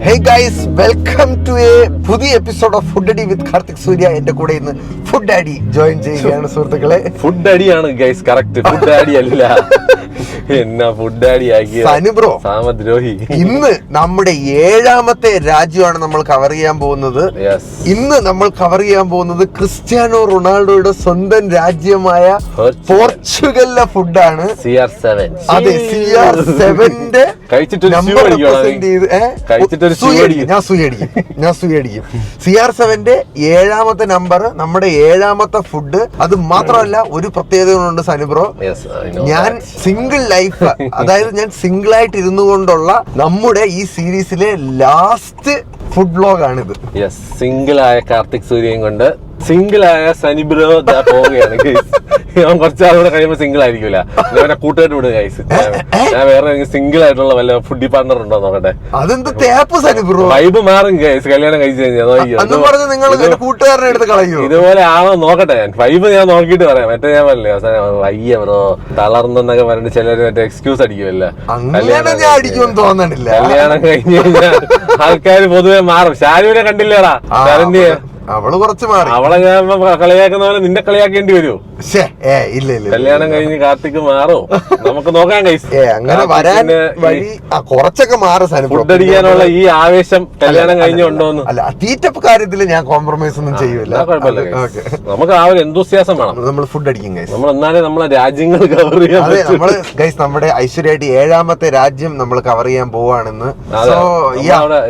Hey guys, welcome to a പുതിയ episode of food അടി with Karthik സൂര്യ. എന്റെ കൂടെ ഇന്ന് ഫുഡ് അടി ജോയിൻ ചെയ്യുകയാണ് സുഹൃത്തുക്കളെ. ഫുഡ് അടിയാണ് ഗൈസ്, കറക്റ്റ്. ഫുഡ് അടി അല്ല, എന്നാ ഫുഡ് അടി ആക്കിയ സനു ബ്രോ, സാമദ്രോഹി. ഇന്ന് നമ്മുടെ 7ാമത്തെ രാജ്യമാണ് നമ്മൾ കവർ ചെയ്യാൻ പോകുന്നത്. ഇന്ന് നമ്മൾ കവർ ചെയ്യാൻ പോകുന്നത് ക്രിസ്ത്യാനോ റൊണാൾഡോയുടെ സ്വന്തം രാജ്യമായ പോർച്ചുഗലിലെ ഫുഡാണ്. CR7. അതെ, CR7ന്റെ നമ്പർ റെപ്രസെന്റ് ചെയ്ത് ഞാൻ സൂയടിക്കും. CR7ന്റെ 7ാമത്തെ നമ്പർ, നമ്മുടെ 7ാമത്തെ ഫുഡ്. അത് മാത്രമല്ല, ഒരു പ്രത്യേകതകളുണ്ട് സനുബ്രോ. ഞാൻ സിംഗിൾ ലൈഫ്, അതായത് ഞാൻ സിംഗിൾ ആയിട്ട് ഇരുന്നു കൊണ്ടുള്ള നമ്മുടെ ഈ സീരീസിലെ ലാസ്റ്റ് ഫുഡ് വ്ലോഗ് ആണിത്. സിംഗിൾ ആയ കാർത്തിക് സൂര്യയും കൊണ്ട് സിംഗിൾ ആയ സനിബ്രോ പോവുകയാണ്. ഞാൻ കുറച്ചാളുകൂടെ കഴിയുമ്പോ സിംഗിൾ ആയിരിക്കൂല, ഞാൻ കൂട്ടുകാരുടെ കൂടെ ഗൈസ്. ഞാൻ വേറെ സിംഗിൾ ആയിട്ടുള്ള വല്ല ഫുഡി പാർട്ണർ ഉണ്ടോ നോക്കട്ടെ. അതെന്ത് തേപ്പ് സനിബ്രോ, വൈബ് മാറും ഗൈസ് കല്യാണം കഴിച്ചു കഴിഞ്ഞാൽ. കൂട്ടുകാരനെ എടുത്ത് കളയൂ. ഇതുപോലെ ആണോ നോക്കട്ടെ, ഞാൻ വൈബ് ഞാൻ നോക്കിയിട്ട് പറയാം. മറ്റേ ഞാൻ പറയില്ലേ വയ്യ ബ്രോ തളർന്നെന്നൊക്കെ പറഞ്ഞിട്ട് ചിലര് മറ്റേ എക്സ്ക്യൂസ് അടിക്കുമല്ലോ. കല്യാണം കഴിഞ്ഞ് കഴിഞ്ഞാൽ ആൾക്കാർ പൊതുവെ മാറും. ഷാരൂരെ കണ്ടില്ലേടാ, അവള് കുറച്ച് മാറി. അവളെ ഞാൻ കളിയാക്കുന്ന പോലെ നിന്നെ കളിയാക്കേണ്ടി വരുമോ? ഇല്ല ഇല്ല, കല്യാണം കഴിഞ്ഞ് കാർത്തിക് മാറോ? നമുക്ക് നോക്കാൻ കഴിച്ചു. അങ്ങനെ വരാൻ വഴി കുറച്ചൊക്കെ മാറും. ഫുഡ് അടിക്കാനുള്ള ഈ ആവേശം കല്യാണം കഴിഞ്ഞുണ്ടോന്ന് അല്ല, തീറ്റപ്പ് കാര്യത്തിൽ ഞാൻ കോംപ്രമൈസ് ഒന്നും ചെയ്യൂല. നമുക്ക് ആ ഒരു എന്തൂസിയാസം വേണം. നമ്മൾ ഫുഡ് അടിക്കും ഗൈസ്. നമ്മൾ എന്നാലേ നമ്മളെ രാജ്യങ്ങൾ കവർ ചെയ്യാൻ. അതെ, നമ്മള് ഗൈസ് നമ്മുടെ ഐശ്വര്യമായിട്ട് 7ാമത്തെ രാജ്യം നമ്മൾ കവർ ചെയ്യാൻ പോവാണെന്ന്.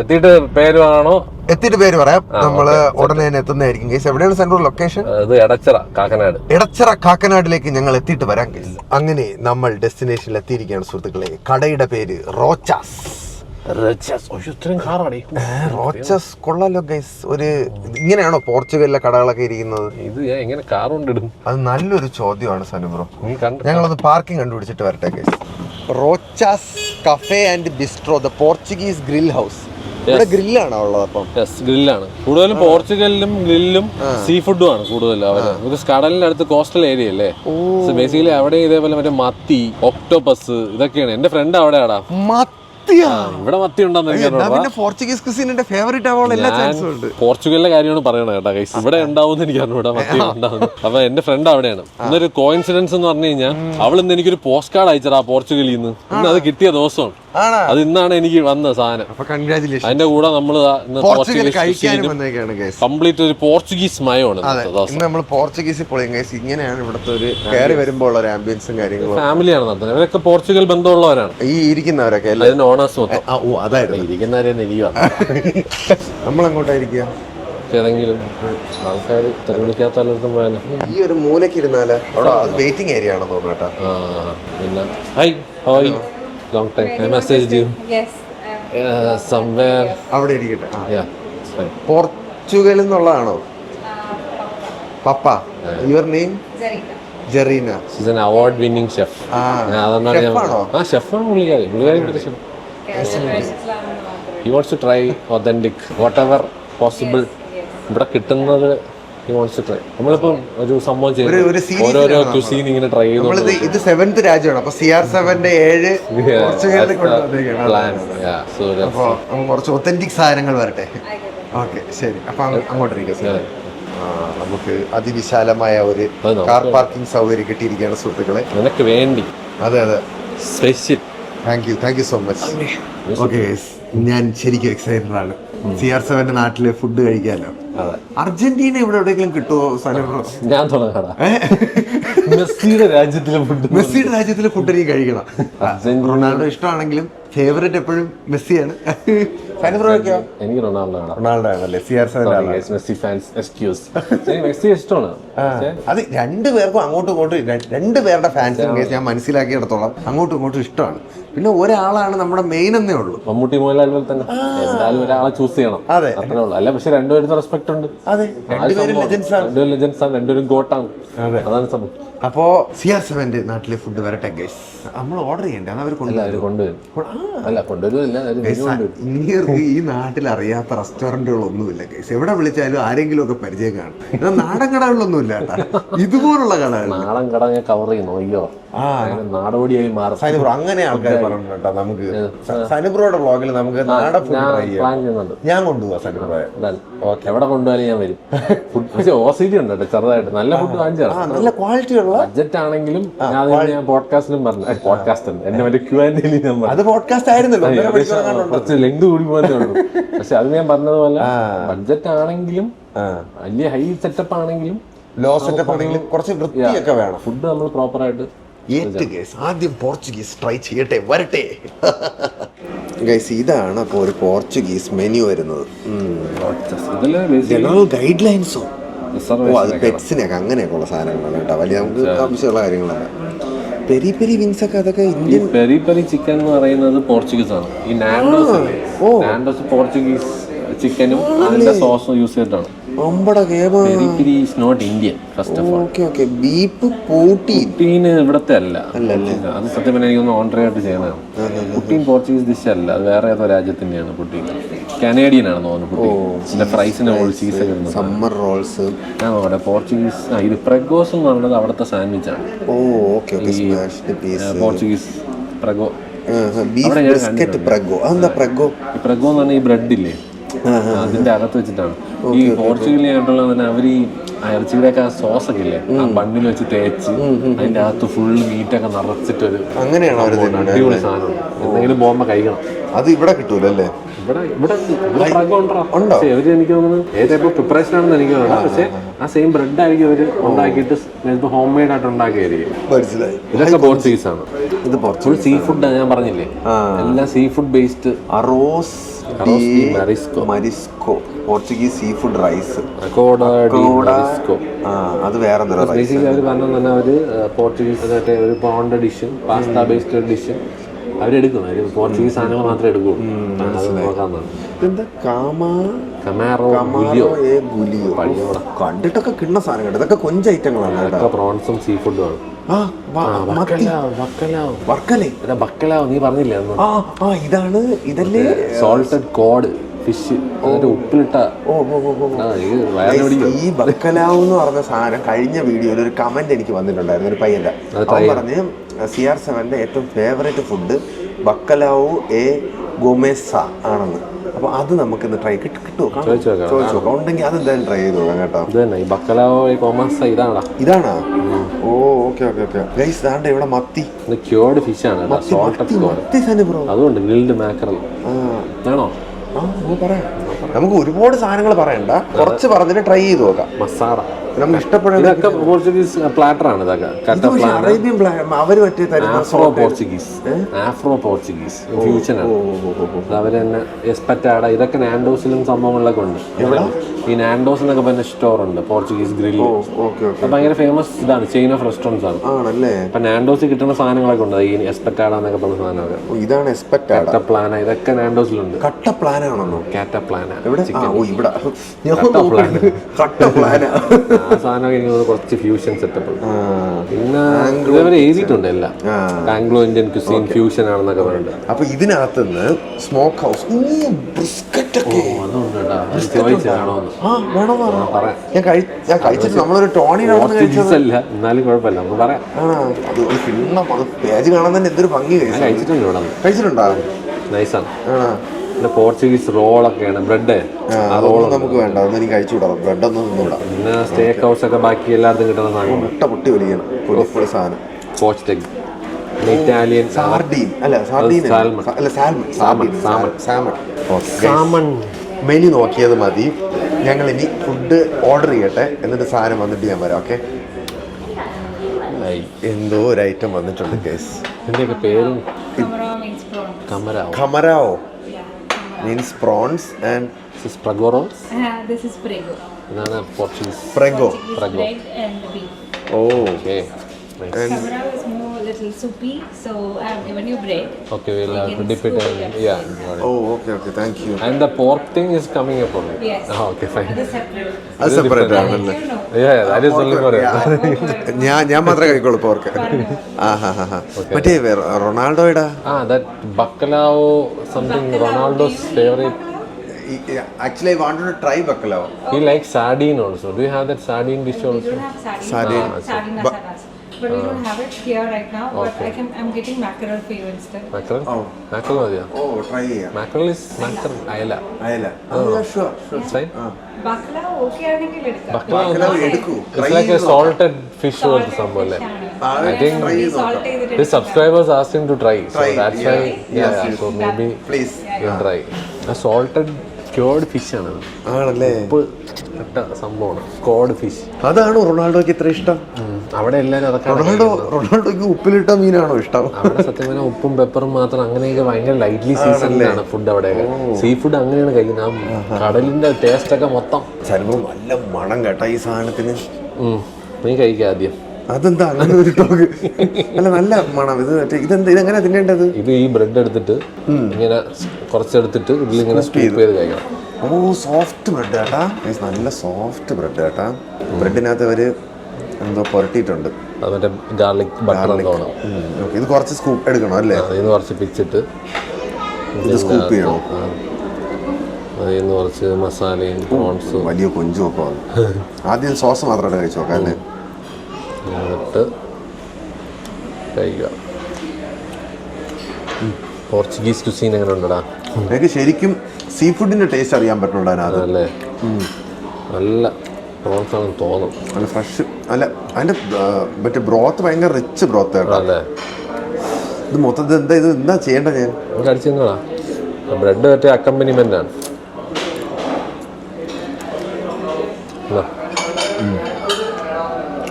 എത്തിയിട്ട് പേര് ആണോ? എത്തിയിട്ട് പേര് പറയാം. നമ്മള് ഉടനെ തന്നെ എത്തുന്നതായിരിക്കും ഗൈസ്. എവിടെയാണ് സെൻട്രൽ ലൊക്കേഷൻ? എടച്ചിറ കാക്കനാടിലേക്ക് ഞങ്ങൾ എത്തിയിട്ട് വരാം ഗൈസ്. അങ്ങനെ നമ്മൾ ഡെസ്റ്റിനേഷനിൽ എത്തിയിരിക്കുകയാണ് സുഹൃത്തുക്കളെ. കടയുടെ പേര് റോച്ചാസ്. റോച്ചസ് കൊള്ളാലോ ഗൈസ്. ഒരു ഇങ്ങനെയാണോ പോർച്ചുഗലിലെ കടകളൊക്കെ ഇരിക്കുന്നത്? ഇത് എങ്ങനെ കാർ കൊണ്ടിടും? അത് നല്ലൊരു ചോദ്യമാണ് സനുബ്രോ. ഞങ്ങളത് പാർക്കിംഗ് കണ്ടുപിടിച്ചിട്ട് വരട്ടെ guys. Rocha's cafe and bistro, the Portuguese grill house. ഇവിടെ ഗ്രില്ലാണ് ഉള്ളത്. അപ്പം ഗ്രില്ലാണ് കൂടുതലും. പോർച്ചുഗലിലും ഗ്രില്ലും സീ ഫുഡും ആണ് കൂടുതലും. അവര് കടലിന്റെ അടുത്ത് കോസ്റ്റൽ ഏരിയ അല്ലേ. ബേസിക്കലി അവിടെ ഇതേപോലെ മറ്റേ മത്തി, ഒക്ടോപസ് ഇതൊക്കെയാണ്. എന്റെ ഫ്രണ്ട് അവിടെയാടാ. ഇവിടെ മത്തി ഉണ്ടെന്ന് പോർച്ചുഗീസ് ക്യൂസിന്റെ ഫേവറേറ്റ് ആവാനുള്ള എല്ലാ ചാൻസും ഉണ്ട്. പോർച്ചുഗലിലെ കാര്യമാണ് പറയണത് കേട്ടോ ഗൈസ്. ഇവിടെ ഉണ്ടാവും എനിക്ക് അറിഞ്ഞൂടാ മത്തി ഉണ്ടാവുന്നു. അപ്പൊ എന്റെ ഫ്രണ്ട് അവിടെയാണ്. ഇന്നൊരു കോയിൻസിഡൻസ് എന്ന് പറഞ്ഞു കഴിഞ്ഞാൽ അവളിന്ന് എനിക്കൊരു പോസ്റ്റ് കാർഡ് അയച്ചടാ പോർച്ചുഗലിൽ നിന്ന്. ഇന്ന് അത് കിട്ടിയ ദിവസമാണ്. അത് ഇന്നാണ് എനിക്ക് വന്ന സാധനം. അതിന്റെ കൂടെ നമ്മള് കംപ്ലീറ്റ് ഒരു പോർച്ചുഗീസ് മയമാണ്. നമ്മൾ പോർച്ചുഗീസിൽ പോയി ഗൈസ്. ഇങ്ങനെയാണ് ഇവിടുത്തെ ഒരു കയറി വരുമ്പോൾ ഉള്ള ഒരു ആംബിയൻസും കാര്യങ്ങളും. ഫാമിലിയാണ് നടത്തുന്നത്. ഇവരൊക്കെ പോർച്ചുഗൽ ബന്ധമുള്ളവരാണ്. ഈ ഇരിക്കുന്നവരൊക്കെ നമ്മളെങ്ങോട്ടായിരിക്കുക? ഏതെങ്കിലും ആൾക്കാർ തെരഞ്ഞെടുക്കാത്ത പോയാലോ. ഈ ഒരു മൂലക്ക് ഇരുന്നാല് അവിടെ വെയിറ്റിംഗ് ഏരിയ ആണെന്ന് തോന്നുന്നു കേട്ടോ. പിന്നെ hi hi long time. I messaged you. Yes. Somewhere. അവിടെ ഇരിക്കട്ടെ. Yeah. പോർച്ചുഗൽ എന്നുള്ളതാണോ? പപ്പ. Your name? Jarina. She's an award winning chef. Chef ആണ് പുള്ളിക്കാരി. ഇവിടുത്തെ chef. He wants to try authentic whatever possible. ഇവിടെ കിട്ടുന്നത് നമ്മളിപ്പം ഒരു സംഭവം ചെയ്യും, ഓരോരോ ക്യൂസീൻ ഇങ്ങനെ ട്രൈ ചെയ്തു. ഇത് 7th രാജ്യമാണ്. അപ്പൊ CR7ന്റെ 7 കുറച്ച് ഒത്തന്റിക് സാധനങ്ങൾ വരട്ടെ. ഓക്കെ, ശരി. അപ്പൊ അങ്ങോട്ടിരിക്കും. നമുക്ക് അതിവിശാലമായ ഒരു കാർ പാർക്കിംഗ് സൗകര്യം കിട്ടിയിരിക്കുകയാണ് സുഹൃത്തുക്കളെ. നിനക്ക് വേണ്ടി. അതെ അതെ, special. Thank you so much. Okay, ഞാൻ ശരിക്കും എക്സൈറ്റഡ് ആണ്. CR7ന്റെ നാട്ടില് ഫുഡ് കഴിക്കാമല്ലോ. അർജന്റീന ഇവിടെ എവിടെയെങ്കിലും കിട്ടുമോ? ഞാൻ തുടങ്ങാം. മെസ്സിയുടെ രാജ്യത്തിലെ ഫുഡ് എനിക്ക് കഴിക്കണം. റൊണാൾഡോ ഇഷ്ടമാണെങ്കിലും ഫേവറേറ്റ് എപ്പോഴും മെസ്സിയാണ്. എനിക്ക് റൊണാൾഡോ ആണല്ലേ? CR7 Messi fans excuse. Messi ഇഷ്ടമാണ്. അത് രണ്ടുപേർക്കും അങ്ങോട്ടും ഇങ്ങോട്ടും, രണ്ടുപേരുടെ ഫാൻസും ഞാൻ മനസ്സിലാക്കിയിടത്തോളം അങ്ങോട്ടും ഇങ്ങോട്ടും ഇഷ്ടമാണ്. പിന്നെ ഒരാളാണ് നമ്മുടെ മെയിൻ എന്നേ ഉള്ളൂ. മമ്മൂട്ടി മോഹൻലാൽ പോലെ തന്നെ എന്തായാലും ഒരാളെ ചൂസ് ചെയ്യണം. അതെ, അത്രേ ഉള്ളൂ. അല്ല, പക്ഷെ രണ്ടുപേരും റെസ്പെക്ട് ഉണ്ട്. രണ്ടുപേരും ലെജൻസ് ആണ്, രണ്ടുപേരും ഗോട്ടാണ്. അതാണ് സംഭവം. അപ്പോ CR7ന്റെ നാട്ടിലെ ഫുഡ് വരട്ടെ ഗൈസ്. നമ്മൾ ഓർഡർ ചെയ്യണ്ടേ? അവർ കൊണ്ടുവരും. അല്ല കൊണ്ടുവരുന്നില്ല, ഇന്ത്യർക്ക് ഈ നാട്ടിൽ അറിയാത്ത റെസ്റ്റോറന്റുകളൊന്നുമില്ല ഗൈസ്. എവിടെ വിളിച്ചാലും ആരെങ്കിലും ഒക്കെ പരിചയം കാണും. എന്നാൽ നാടൻ കടകളിലൊന്നും ഇല്ല കേട്ടാ, ഇതുപോലുള്ള കടകൾ. നാടൻ കട ഞാൻ കവർ ചെയ്യുന്നു. അയ്യോ നാടോടിയായി മാറും. സനിബ്രോ അങ്ങനെ ആൾക്കാർ പറഞ്ഞു കേട്ടോ. നമുക്ക് സനിബ്രോയുടെ വ്ളോഗിൽ നമുക്ക് നാടൻ ഫുഡ് ട്രൈ ചെയ്യാം. ഞാൻ കൊണ്ടുപോവാ സനിബ്രോയെ. എവിടെ കൊണ്ടുപോയാലും ഞാൻ വരും. പക്ഷെ OCD ഉണ്ട് കേട്ടോ ചെറുതായിട്ട്. നല്ല ഫുഡ് വാങ്ങിച്ചു നല്ല ക്വാളിറ്റി ഉള്ള ബഡ്ജറ്റ് ആണെങ്കിലും ഞാൻ പോഡ്കാസ്റ്റിലും പറഞ്ഞു. പോഡ്കാസ്റ്റ് എന്റെ മറ്റേ Q&A അത് പോഡ്കാസ്റ്റ് ആയിരുന്നല്ലോ, കുറച്ച് ലെങ്ത് കൂടി പോകാനേ ഉള്ളൂ. പക്ഷെ അത് ഞാൻ പറഞ്ഞതുപോലെ ബഡ്ജറ്റ് ആണെങ്കിലും വലിയ ഹൈ സെറ്റപ്പ് ആണെങ്കിലും ലോ സെറ്റപ്പ് ആണെങ്കിലും കുറച്ച് വൃത്തിയൊക്കെ വേണം. ഫുഡ് നമ്മൾ പ്രോപ്പർ ആയിട്ട് ആദ്യം പോർച്ചുഗീസ് ട്രൈ ചെയ്യട്ടെ, വരട്ടെ ഗൈസ്. ഇതാണ് അപ്പോൾ ഒരു പോർച്ചുഗീസ് മെനു വരുന്നത്. ഗൈഡ് ലൈൻസോ അത് പെറ്റ്സിനൊക്കെ അങ്ങനെയൊക്കെ ഉള്ള സാധനങ്ങളാണ് കേട്ടോ. വലിയ നമുക്ക് ആവശ്യമുള്ള കാര്യങ്ങളല്ല. പെരി പെരി വിങ്സ് ഒക്കെ അതൊക്കെ ഇന്ത്യൻ. പെരി പെരി ചിക്കൻ എന്ന് പറയുന്നത് പോർച്ചുഗീസ് ആണ്. ഈ നാൻഡോസ് പോർച്ചുഗീസ് ചിക്കനും അതിന്റെ സോസും യൂസ് ചെയ്തിട്ടാണ്. പുട്ടീന് ഇവിടത്തെ അല്ല, അത് സത്യം പറഞ്ഞാൽ എനിക്കൊന്ന് ഓൺട്രി ആയിട്ട് ചെയ്യണതാണ്. പുട്ടീൻ പോർച്ചുഗീസ് ഡിഷ് അല്ല, അത് വേറെ ഏതോ രാജ്യത്തിന്റെയാണ്. പുട്ടീൻ കനേഡിയൻ ആണെന്ന് തോന്നുന്നു. പുട്ടീൻ ഫ്രൈസിന്റെ ചീസ് ഒക്കെ സമ്മർ റോൾസ് അവിടെ പോർച്ചുഗീസ്. ഇത് പ്രഗോസ് എന്ന് പറയുന്നത് അവിടുത്തെ സാൻഡ്വിച്ച് ആണ്. പോർച്ചുഗീസ് പ്രഗോ. പ്രഗോ എന്ന് പറഞ്ഞാൽ ഈ ബ്രെഡ് ഇല്ലേ, അതിന്റെ അകത്ത് വെച്ചിട്ടാണ്. ഈ പോർച്ചുഗലിൽ ആയിട്ടുള്ള തന്നെ അവർ ഈ ഇറച്ചിയുടെയൊക്കെ ആ സോസ് ഒക്കെ ഇല്ലേ, ആ ബണ്ണിൽ വെച്ച് തേച്ച് അതിന്റെ അകത്ത് ഫുള്ള് മീറ്റൊക്കെ നിറച്ചിട്ടൊരു അങ്ങനെയാണ് അടിപൊളി സാധനം. എന്തെങ്കിലും പോകുമ്പോ കഴിക്കണം. അത് ഇവിടെ കിട്ടൂലല്ലേ? അവര് എനിക്ക് തോന്നുന്നു ഏത് ടൈപ്പ് പ്രിപ്പറേഷൻ ആണെന്ന് എനിക്ക് തോന്നുന്നു. പക്ഷെ ആ സെയിം ബ്രെഡ് ആയിരിക്കും അവര് ഉണ്ടാക്കിയിട്ട് ഹോം മെയ്ഡ് ആയിട്ട് ഉണ്ടാക്കിയായിരിക്കും. ഇതൊക്കെ പോർച്ചുഗീസ് ആണ്. ഇത് ഫുൾ സീ ഫുഡ് ഞാൻ പറഞ്ഞില്ലേ, എല്ലാം seafood based. Marisco Portuguese seafood rice. അത് വേറെ ബേസിക്കലി അവർ പറഞ്ഞത് തന്നെ അവര് പോർച്ചുഗീസ് ഒരു പോണ്ട ഡിഷും പാസ്ത ബേസ്ഡ് ഡിഷും അവരെടുക്കും. പോർച്ചുഗീസ് സാധനങ്ങൾ മാത്രമേ എടുക്കൂ. കണ്ടിട്ടൊക്കെ കിണ്ണ സാധനം. ഇതൊക്കെ കൊഞ്ച് ഐറ്റങ്ങളാണ്. പ്രോൺസും സീ ഫുഡും ആണ്. ബക്കലാവ് നീ പറഞ്ഞില്ലേ? ഇതാണ് ഇതല്ലേ സോൾട്ടഡ് കോഡ് ഫിഷ് ഉപ്പിലിട്ട. ഈ ബക്കലാവ് എന്ന് പറഞ്ഞ സാധനം കഴിഞ്ഞ വീഡിയോയിൽ ഒരു കമന്റ് എനിക്ക് വന്നിട്ടുണ്ടായിരുന്നു. ഒരു പയ്യന്റെ പറഞ്ഞ് CR7 ഏറ്റവും ഫേവറേറ്റ് ഫുഡ് ബക്കലാവ് എ ഗോമേസ ആണെന്ന്. അപ്പൊ അത് നമുക്ക് ഇന്ന് ട്രൈ കിട്ടുമോ ചോദിച്ചോക്കാം. ഉണ്ടെങ്കിൽ അത് എന്തായാലും ട്രൈ ചെയ്ത് നോക്കാം കേട്ടോ. ഇതാണോ? ഓ ഓക്കെ ഓക്കെ ഓക്കെ ഗൈസ്. ദാണ്ടെ ഇവിടെ മത്തി ഫിഷ് ആണ്. അതുകൊണ്ട് ആണോ? നമുക്ക് ഒരുപാട് സാധനങ്ങൾ പറയണ്ട, കുറച്ച് പറഞ്ഞിട്ട് ട്രൈ ചെയ്ത് നോക്കാം. മസാല നമുക്ക് ഇഷ്ടപ്പെടുന്ന പോർച്ചുഗീസ് പ്ലാറ്റർ ആണ്. അറേബ്യൻ അവര് മറ്റേ ആഫ്രോ പോർച്ചുഗീസ് ഫ്യൂഷൻ ആണ്. അവര് തന്നെ എസ്പെറ്റാഡ ഇതൊക്കെ നാൻഡോസിലും സംഭവങ്ങളിലൊക്കെ ഉണ്ട്. ഈ നാൻഡോസ് എന്നൊക്കെ പറഞ്ഞ സ്റ്റോർ ഉണ്ട്, പോർച്ചുഗീസ് ഗ്രില്ല്. ഭയങ്കര ഫേമസ് ഇതാണ്, ചെയിൻ ഓഫ് റെസ്റ്റോറൻറ്റ്സ് ആണ്. അപ്പൊ നാൻഡോസ് കിട്ടുന്ന സാധനങ്ങളൊക്കെ ഉണ്ട്. ഈ എസ്പെറ്റാഡ എന്നൊക്കെ പറഞ്ഞ സാധനങ്ങളൊക്കെ. ഇതാണ് കട്ടപ്ലാന, ഇതൊക്കെ നാൻഡോസിലുണ്ട്. കട്ടപ്ലാനാണോ? കാറ്റപ്ലാന. ആ സാധനം എനിക്ക് കുറച്ച് ഫ്യൂഷൻ സെറ്റപ്പ്. പിന്നെ ഇതേവരെ എഴുതിയിട്ടുണ്ട് എല്ലാം ആംഗ്ലോ ഇന്ത്യൻ ക്യുസീൻ ഫ്യൂഷൻ ആണെന്നൊക്കെ പറഞ്ഞിട്ട്. അപ്പൊ ഇതിനകത്തുനിന്ന് സ്മോക്ക് ഹൗസ് ഞാൻ കഴിച്ചിട്ട് നമ്മളൊരു ടോണിയല്ല, എന്നാലും കുഴപ്പമില്ല, നമുക്ക് പറയാം. പേജ് കാണാൻ തന്നെ എന്തൊരു ഭംഗി. കഴിച്ചിട്ടുണ്ട് ഇവിടെ. കഴിച്ചിട്ടുണ്ടോ? നൈസാണ്. പിന്നെ പോർച്ചുഗീസ് റോളൊക്കെയാണ്. ബ്രെഡ് റോൾ നമുക്ക് വേണ്ട, അതൊന്നും എനിക്ക് കഴിച്ചു വിടാം. ബ്രെഡ് ഒന്നും തിന്നൂടാ. പിന്നെ സ്റ്റേക്ക് ഹൗസ് ഒക്കെ ബാക്കി എല്ലായിടത്തും കിട്ടുന്ന സാധനം. മുട്ട പൊട്ടി വലിക്കണം സാധനം. പോച്ച്ഡ് എഗ്, ഇറ്റാലിയൻ സാർഡീൻ അല്ല സാർഡീൻ അല്ല സാൽമൺ. മെനു നോക്കിയത് മതി. ഞങ്ങൾ ഇനി ഫുഡ് ഓർഡർ ചെയ്യട്ടെ, എന്നിട്ട് സാധനം വന്നിട്ട് ഞാൻ വരാം. ഓക്കെ. എന്തോ ഒരു ഐറ്റം വന്നിട്ടുണ്ട് ഗൈസ്. എന്തൊക്കെ പേരും? കമരാവോ means prawns and this is prego. This is prego. Nana Portuguese. Prego. Bread and beef. Oh, okay. Nice. Camarao is more little soupy, so I have given you bread. Okay, we'll You have to can dip it scoop in. it, Yeah, yes. got it. Oh, okay, thank you. And the pork thing is coming up only. Yes. Okay, fine. It is separate. അത് separate Let ആണല്ലേ? you know. Yeah, that is only for it. ഞാൻ മാത്രമേ കഴിക്കുള്ളൂ pork. ആ ഹാ ഹാ ഹാ. മറ്റേ റൊണാൾഡോയുടെ That bacalao, something Ronaldo's favorite. Actually, I wanted to try baklava. He likes sardine also. Do you have that sardine dish We also? don't have sardine. Sardine. Sardine But- masalas. But we don't have it here right now. But Okay. I'm getting mackerel for you instead. Mackerel? Oh. Mackerel മതിയോ? Try ചെയ്യാം. Mackerel is mackerel, അയല. അയല. Sure. It's fine. Bakla okay ആണെങ്കിൽ എടുക്കാം. Bacalao എടുക്കൂ. It's like a salted fish or something like that. I think Salt ചെയ്തിട്ട് his subscribers asked him to try. So Try, that's yeah. why, Yes, yes. so maybe Please. you can try. A salted cured fish ആണ്. ആണല്ലേ? ഉപ്പ് ഇട്ട സംഭവമാണ്. Cod fish. അതാണ് റൊണാൾഡോയ്ക്ക് ഇത്ര ഇഷ്ടം. അവിടെ എല്ലാവരും അതൊക്കെ റൊണാൾഡോയ്ക്ക് ഉപ്പിലിട്ട മീനാണോ ഇഷ്ടം? അവിടെ സത്യം പറഞ്ഞാൽ ഉപ്പും പെപ്പറും മാത്രം അങ്ങനെയൊക്കെ ഭയങ്കര ലൈറ്റ്ലി സീസണിലാണ് ഫുഡ് അവിടെയൊക്കെ. സീ ഫുഡ് അങ്ങനെയാണ് കഴിക്കുന്നത്. ആ കടലിന്റെ ടേസ്റ്റ് ഒക്കെ മൊത്തം. ചിലപ്പോൾ നല്ല മണം കേട്ടാ ഈ സാധനത്തിന്. നീ കഴിക്കുക ആദ്യം. അതെന്താ അങ്ങനെ ഒരു ടോക്ക്? അല്ല നല്ല മണം. ഇതെങ്ങനെ തിന്നേണ്ടത്? ഇത് ഈ ബ്രെഡ് എടുത്തിട്ട് ഇങ്ങനെ കുറച്ചെടുത്തിട്ട് ഇതിലിങ്ങനെ സ്കൂപ്പ് ചെയ്ത് കഴിക്കണം. സോഫ്റ്റ് ബ്രെഡ് കേട്ടാ. നല്ല സോഫ്റ്റ് ബ്രെഡ് കേട്ടാ. ബ്രെഡിനകത്ത് അവര് എന്തോ പുരട്ടിയിട്ടുണ്ട്. അത് മറ്റേ ഗാർലിക് ബട്ടർ തോന്നണം. ഇത് കുറച്ച് സ്കൂപ്പ് എടുക്കണം അല്ലേ? അതിന് കുറച്ച് പിച്ചിട്ട് ഇത് സ്കൂപ്പ് ചെയ്യണോ? അതിൽ നിന്ന് കുറച്ച് മസാലയും പ്രോൺസും വലിയ കൊഞ്ചും ഒക്കെ വന്നു. ആദ്യം സോസ് മാത്രമായിട്ട് കഴിച്ചു നോക്കാം അല്ലേ? എന്നിട്ട് കഴിക്കുക. പോർച്ചുഗീസ് കുസീൻ എങ്ങനെ ഉണ്ടടാ? എനിക്ക് ശരിക്കും സീ ഫുഡിന്റെ ടേസ്റ്റ് അറിയാൻ പറ്റുള്ളൂ അതിനകത്ത്. അല്ലേ? നല്ല പ്രോൺസ് ആണെന്ന് തോന്നും. നല്ല ഫ്രഷ്. അല്ല അതിന്റെ മറ്റേ ബ്രോത്ത് ഭയങ്കര റിച്ച് ബ്രോത്ത് കേട്ടോ. അല്ലേ? ഇത് മൊത്തത്തിൽ എന്താ ചെയ്യേണ്ടത് ഞാൻ? നമുക്ക് അടിച്ചു തന്നോളാ. ബ്രെഡ് മറ്റേ അക്കമ്പനിമെന്റ് ആണ്.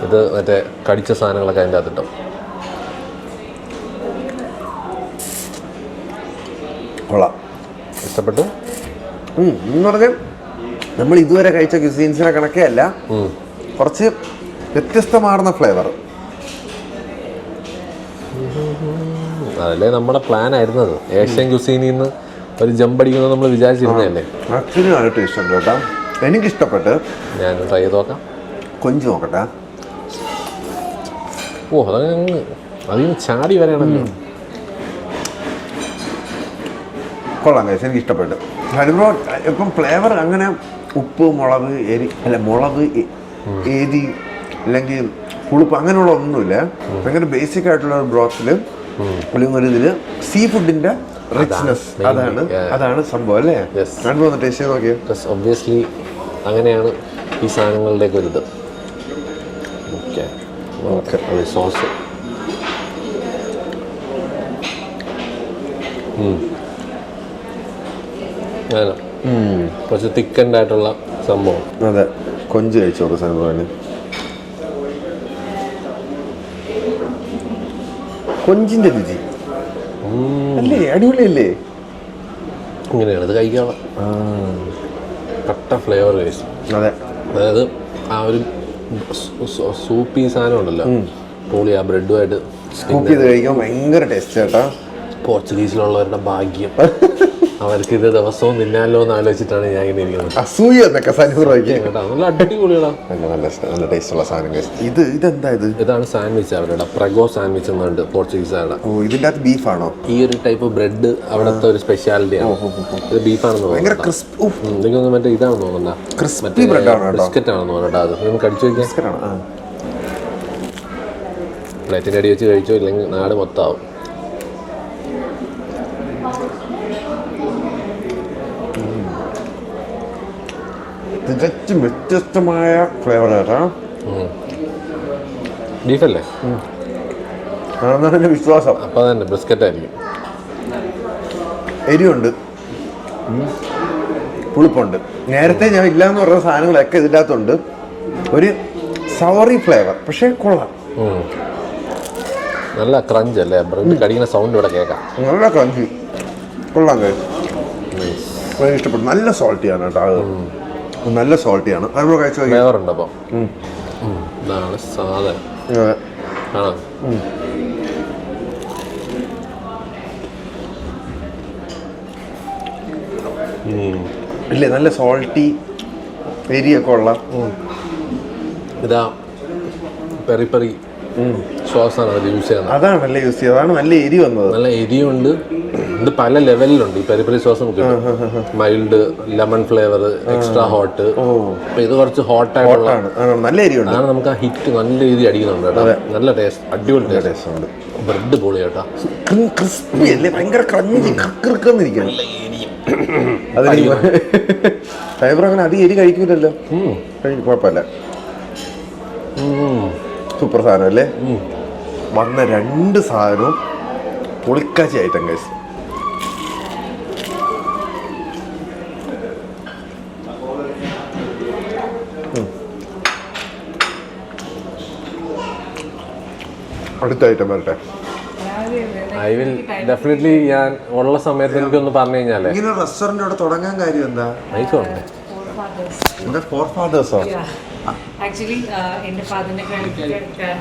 ഇത് മറ്റേ കടിച്ച സാധനങ്ങളൊക്കെ അതിൻ്റെ അകത്തിട്ടോ. കൊള്ളാം. ഇഷ്ടപ്പെട്ടു? എന്ന് പറഞ്ഞാൽ നമ്മൾ ഇതുവരെ കഴിച്ച ക്യൂസീൻസിനെ കണക്കേ അല്ല, കുറച്ച് വ്യത്യസ്തമാർന്ന ഫ്ലേവർ. അതല്ലേ നമ്മുടെ പ്ലാൻ ആയിരുന്നത്. ഏഷ്യൻ ക്യൂസീനിൽ നിന്ന് ഒരു ജമ്പ് അടിക്കുന്നത് നമ്മൾ വിചാരിച്ചിരുന്നതല്ലേ. ആക്ച്വലി നല്ല ടേസ്റ്റ് ഉണ്ട് കേട്ടോ. എനിക്കിഷ്ടപ്പെട്ട്. ഞാൻ ട്രൈ ചെയ്ത് നോക്കാം. കൊഞ്ച് നോക്കട്ടെ. ഓ അതങ്ങ് അതിന് ചാടി വരെയാണല്ലോ. കൊള്ളാം കഴിച്ച് എനിക്ക് ഇഷ്ടപ്പെട്ടു. ഹരിബ്രോ ഇപ്പം ഫ്ലേവർ അങ്ങനെ ഉപ്പ് മുളക് എരി അല്ല മുളക് എരി അല്ലെങ്കിൽ പുളിപ്പ് അങ്ങനെയുള്ള ഒന്നുമില്ല. ഭയങ്കര ബേസിക് ആയിട്ടുള്ള ഒരു ബ്രോത്തിൽ അല്ലെങ്കിൽ ഒരു ഇതില് സീ ഫുഡിന്റെ റിച്ച്നെസ് അതാണ് സംഭവം അല്ലേ? രണ്ടുമൂന്ന് ടേസ്റ്റ് ചെയ്ത് നോക്കിയാൽ ഒബ്വിയസ്ലി അങ്ങനെയാണ് ഈ സാധനങ്ങളുടെയൊക്കെ ഒരു ഇത്. ഓക്കെ അത് സോസ് അങ്ങനെ കുറച്ച് തിക്കൻഡ് ആയിട്ടുള്ള സംഭവം. അതെ, കൊഞ്ച് കഴിച്ചു നോക്കും സാധനം. കൊഞ്ചിന്റെ രുചി അല്ലേ? അടിപൊളിയല്ലേ? ഇങ്ങനെയാണ് ഇത് കഴിക്കാനുള്ള കട്ട ഫ്ലേവർ കഴിച്ചു. അതെ, അതായത് ആ ഒരു സൂപ്പി സാധനം ഉണ്ടല്ലോ, പൊളി. ആ ബ്രെഡുമായിട്ട് സ്കൂപ്പ് ചെയ്ത് കഴിക്കാൻ ഭയങ്കര ടേസ്റ്റ് ചേട്ടാ. പോർച്ചുഗീസിലുള്ളവരുടെ ഭാഗ്യം. അവർക്ക് ഇത് ദിവസവും തിന്നാലോ എന്ന് ആലോചിച്ചിട്ടാണ് ഞാൻ ഇങ്ങനെ ഇരിക്കുന്നത്. അസൂയ എന്നൊക്കെ കേട്ടോ, നല്ല അടിപൊളിയാടാ. നല്ല ടേസ്റ്റ് ഉള്ള സാധനം. ഇതെന്താ ഇത്? ഇതാണ് സാൻഡ്വിച്ച് അവരുടെ പ്രഗോ സാൻഡ്വിച്ച് എന്നുണ്ട് പോർച്ചുഗീസുകാരുടെ. ഇതിന്റെ അകത്ത് ബീഫാണോ? ഈ ഒരു ടൈപ്പ് ബ്രെഡ് അവിടുത്തെ ഒരു സ്പെഷ്യാലിറ്റിയാണ്. ഇത് ബീഫാണെന്ന് തോന്നുന്നു. എനിക്കൊന്നും മറ്റേ ഇതാണെന്ന് തോന്നുന്നുണ്ടാ, ബിസ്ക്കറ്റ് ആണെന്ന് തോന്നട്ടോ. അത് നമുക്ക് അടിച്ചു വയ്ക്കാം. പ്ലേറ്റിൻ്റെ അടി വെച്ച് കഴിച്ചോ, ഇല്ലെങ്കിൽ നാട് മൊത്തം ആവും. തികച്ചും വ്യത്യസ്തമായ ഫ്ലേവർ കേട്ടാ. ബീഫല്ലേ? അതാണ് എൻ്റെ വിശ്വാസം. അപ്പം തന്നെ ബിസ്ക്കറ്റ് ആയിരിക്കും. എരിവുണ്ട്, പുളിപ്പുണ്ട്. നേരത്തെ ഞാൻ ഇല്ലാന്ന് പറഞ്ഞ സാധനങ്ങളൊക്കെ ഇതിൻ്റെ അകത്തുണ്ട്. ഒരു സവറി ഫ്ലേവർ, പക്ഷേ കൊള്ളാം. നല്ല ക്രഞ്ച് അല്ലേ? ബ്രെഡ് കടിക്കുന്ന സൗണ്ട് ഇവിടെ കേൾക്കാം. നല്ല ക്രഞ്ചി, കൊള്ളാം. കഴിച്ചു ഇഷ്ടപ്പെട്ടു. നല്ല സോൾട്ടിയാണ് കേട്ടോ. നല്ല സോൾട്ടിയാണ്. അതുപോലെ കഴിച്ചു ഫ്ലേവർ ഉണ്ട്. അപ്പം ഇതാണ് സാധനം. ഇല്ലേ നല്ല സോൾട്ടി എരിയൊക്കെ ഉള്ള. ഇതാ പെറി പെറി സോസാണ് അത് യൂസ് ചെയ്യുന്നത്. അതാണല്ലേ യൂസ് ചെയ്യുന്നത്. അതാണ് നല്ല എരി വന്നത്. നല്ല എരിയുണ്ട്. ഇത് പല ലെവലിലുണ്ട്. ഈ പെരി പെരി സോസ് നമുക്ക് mild, lemon flavour, extra hot. അപ്പൊ ഇത് കുറച്ച് ഹോട്ട് ആയിട്ടുള്ള നല്ല എരിയുണ്ട്. അതാണ് നമുക്ക് ആ ഹിറ്റ് നല്ല രീതി അടിക്കുന്നുണ്ട് കേട്ടോ. നല്ല ടേസ്റ്റ്, അടിപൊളി ടേസ്റ്റ് ഉണ്ട്. ബ്രെഡ് പൊളി കേട്ടോ. ക്രിസ്പി അല്ലേ, ഭയങ്കര ക്രഞ്ചി കൃന്നിരിക്കണം. ഫൈബർ അങ്ങനെ അധികം എരി കഴിക്കൂലല്ലോ. കുഴപ്പമില്ല, സൂപ്പർ സാധനം അല്ലേ. വന്ന രണ്ട് സാധനവും പൊളിക്കാച്ചി ഐറ്റം ഗൈസ്. അടുത്ത ഐറ്റം വരട്ടെ. I will definitely. ഞാൻ ഉള്ള സമയത്ത് എനിക്കൊന്ന് പറഞ്ഞു കഴിഞ്ഞാലേ ഇങ്ങനെ റെസ്റ്റോറന്റ് അവിടെ തുടങ്ങാൻ കാര്യം എന്താ? നൈസുണ്ട്. എന്റെ ഫോർ ഫാദേഴ്സോ? ആക്ച്വലി എന്റെ ഫാദറിന്റെ ഗ്രാൻഡ്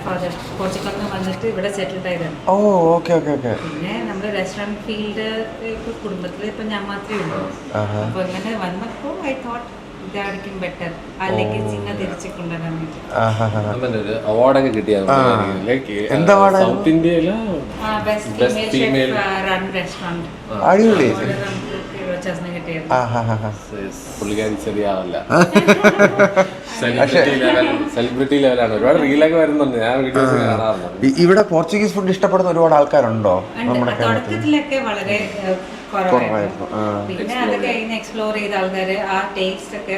ഫാദർ പോർച്ചുഗലിൽ നിന്ന് വന്നിട്ട് ഇവിടെ സെറ്റിൽഡ് ആയതാണ്. ഓ ഓക്കെ ഓക്കെ ഓക്കെ. പിന്നെ നമ്മുടെ റെസ്റ്റോറന്റ് ഫീൽഡ് ഇപ്പൊ കുടുംബത്തിൽ ഇപ്പൊ ഞാൻ മാത്രമേ ഉള്ളൂ. അപ്പൊ ഇങ്ങനെ വന്നപ്പോ ഐ തോട്ട് ഇതായിരിക്കും ബെറ്റർ, അല്ലെങ്കിൽ ചിന്ന തിരിച്ചു കൊണ്ടുവരാൻ വേണ്ടി. ഒരു അവാർഡൊക്കെ കിട്ടിയത് സൗത്ത് ഇന്ത്യയിലെ ബെസ്റ്റ് ഫീമെയിൽ റൺ റെസ്റ്റോറന്റ്. അടിപൊളി. പുള്ളിക്കാരി ചെറിയാവല്ല, സെലിബ്രിറ്റി ലെവലാണ്. ഒരുപാട് റീലൊക്കെ വരുന്നുണ്ട്, ഞാൻ വീഡിയോസ് കാണാറുണ്ട്. ഇവിടെ പോർച്ചുഗീസ് ഫുഡ് ഇഷ്ടപ്പെടുന്ന ഒരുപാട് ആൾക്കാരുണ്ടോ? നമ്മുടെ തുടക്കത്തിലൊക്കെ വളരെ കുറവായിരുന്നു. പിന്നെ അത് കഴിഞ്ഞ് എക്സ്പ്ലോർ ചെയ്ത ആൾക്കാര് ആ ടേസ്റ്റ് ഒക്കെ